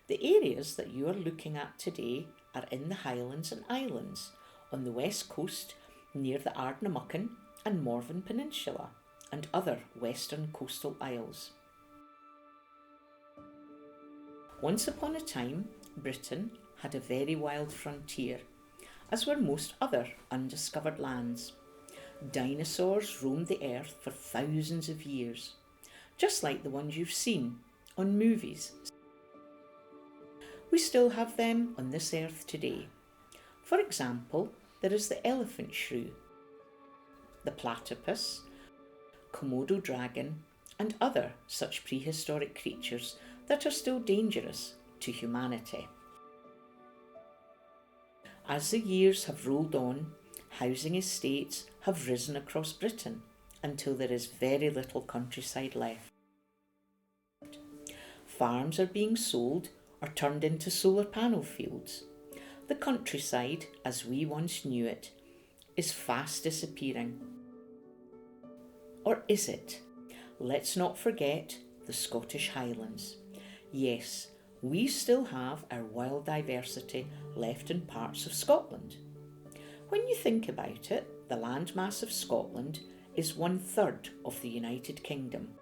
The areas that you are looking at today are in the Highlands and Islands, on the west coast near the Ardnamurchan and Morven Peninsula, and other western coastal isles. Once upon a time, Britain had a very wild frontier, as were most other undiscovered lands. Dinosaurs roamed the earth for thousands of years, just like the ones you've seen on movies. We still have them on this earth today. For example, there is the elephant shrew, the platypus, Komodo dragon, and other such prehistoric creatures that are still dangerous to humanity. As the years have rolled on, housing estates have risen across Britain until there is very little countryside left. Farms are being sold or turned into solar panel fields. The countryside, as we once knew it, is fast disappearing. Or is it? Let's not forget the Scottish Highlands. Yes, we still have our wild diversity left in parts of Scotland. When you think about it, the landmass of Scotland is 1/3 of the United Kingdom.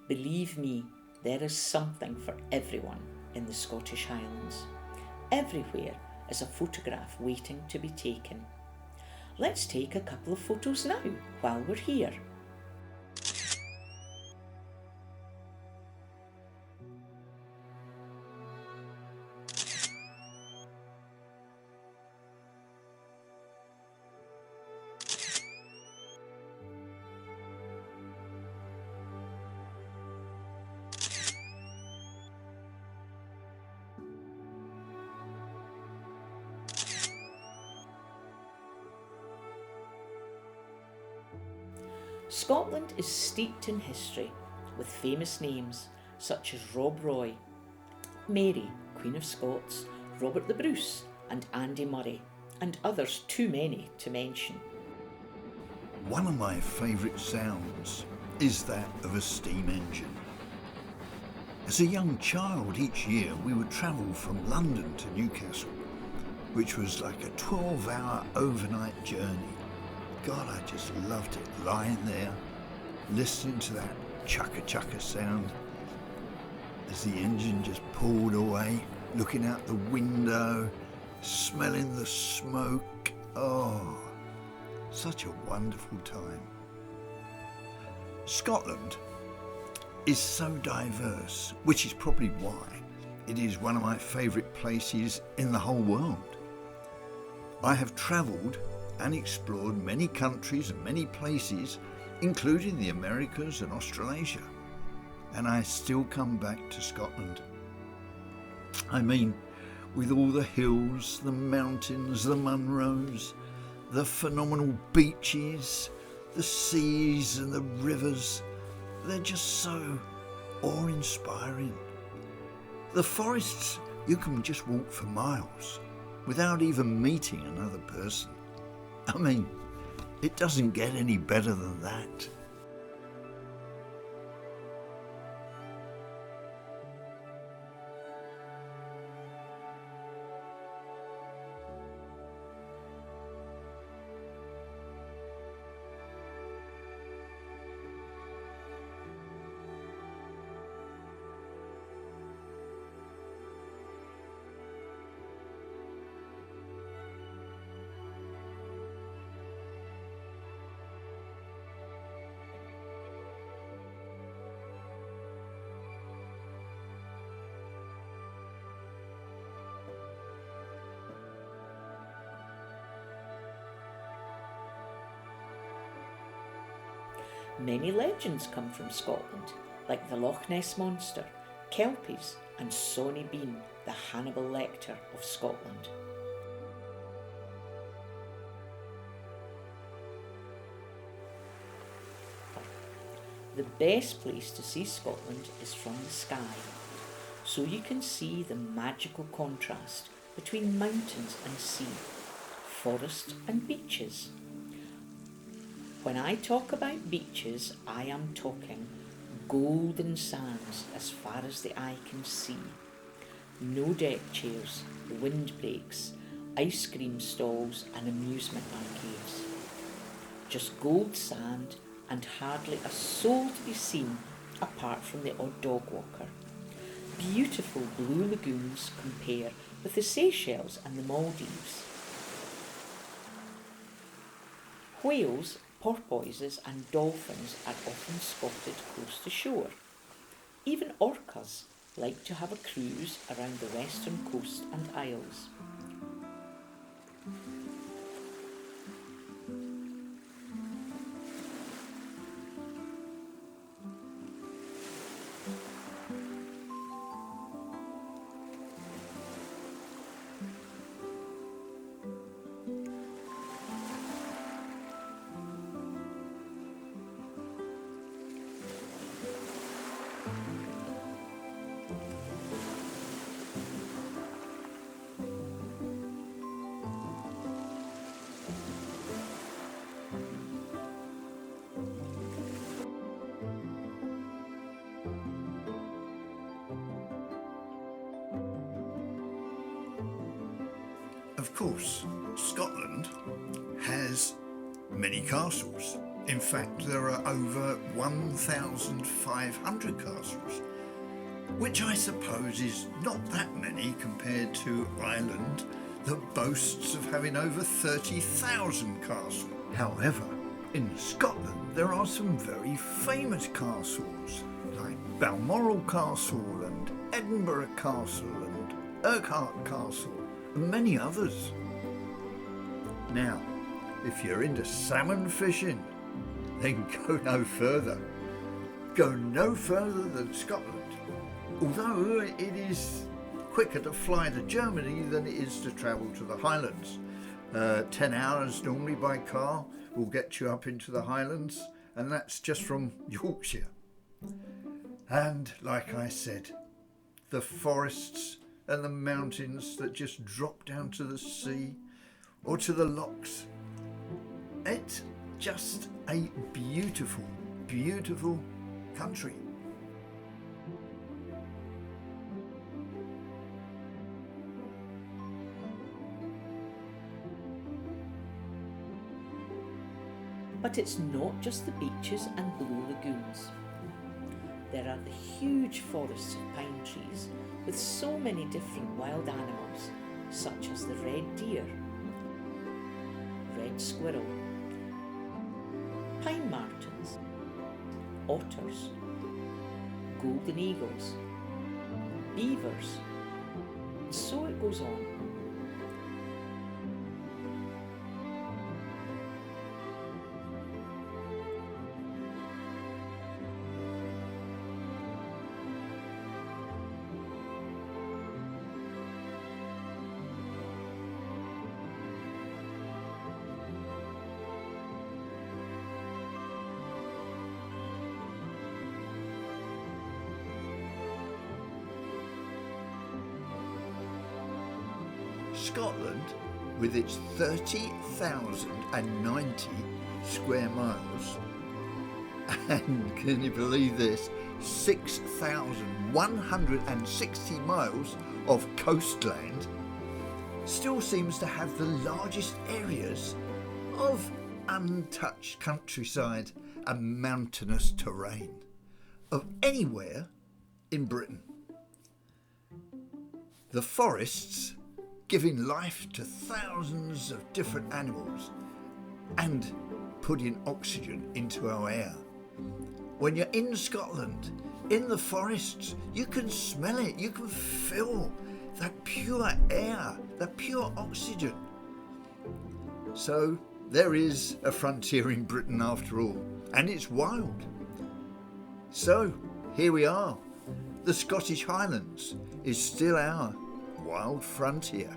Believe me, there is something for everyone in the Scottish Highlands. Everywhere is a photograph waiting to be taken. Let's take a couple of photos now while we're here. Scotland is steeped in history, with famous names such as Rob Roy, Mary, Queen of Scots, Robert the Bruce, and Andy Murray, and others too many to mention. One of my favourite sounds is that of a steam engine. As a young child each year we would travel from London to Newcastle, which was like a 12-hour overnight journey. God, I just loved it, lying there, listening to that chugga-chugga sound as the engine just pulled away, looking out the window, smelling the smoke. Oh, such a wonderful time. Scotland is so diverse, which is probably why it is one of my favourite places in the whole world. I have travelled and explored many countries and many places, including the Americas and Australasia, and I still come back to Scotland. I mean, with all the hills, the mountains, the Munros, the phenomenal beaches, the seas and the rivers, they're just so awe-inspiring. The forests, you can just walk for miles without even meeting another person. I mean, it doesn't get any better than that. Many legends come from Scotland, like the Loch Ness Monster, Kelpies, and Sonny Bean, the Hannibal Lecter of Scotland. The best place to see Scotland is from the sky, so you can see the magical contrast between mountains and sea, forests and beaches. When I talk about beaches, I am talking golden sands as far as the eye can see. No deck chairs, windbreaks, ice cream stalls and amusement arcades. Just gold sand and hardly a soul to be seen apart from the odd dog walker. Beautiful blue lagoons compare with the Seychelles and the Maldives. Whales, porpoises and dolphins are often spotted close to shore. Even orcas like to have a cruise around the western coast and isles. Of course, Scotland has many castles. In fact, there are over 1,500 castles, which I suppose is not that many compared to Ireland, that boasts of having over 30,000 castles. However, in Scotland there are some very famous castles, like Balmoral Castle and Edinburgh Castle and Urquhart Castle, and many others. Now, if you're into salmon fishing, then go no further. Go no further than Scotland. Although it is quicker to fly to Germany than it is to travel to the Highlands. 10 hours normally by car will get you up into the Highlands, and that's just from Yorkshire. And like I said, the forests and the mountains that just drop down to the sea or to the lochs. It's just a beautiful, beautiful country. But it's not just the beaches and blue lagoons. There are the huge forests of pine trees with so many different wild animals, such as the red deer, red squirrel, pine martens, otters, golden eagles, beavers, and so it goes on. Scotland, with its 30,090 square miles, and can you believe this, 6,160 miles of coastland, still seems to have the largest areas of untouched countryside and mountainous terrain of anywhere in Britain. The forests giving life to thousands of different animals and putting oxygen into our air. When you're in Scotland, in the forests, you can smell it, you can feel that pure air, that pure oxygen. So there is a frontier in Britain after all, and it's wild. So here we are. The Scottish Highlands is still our wild frontier.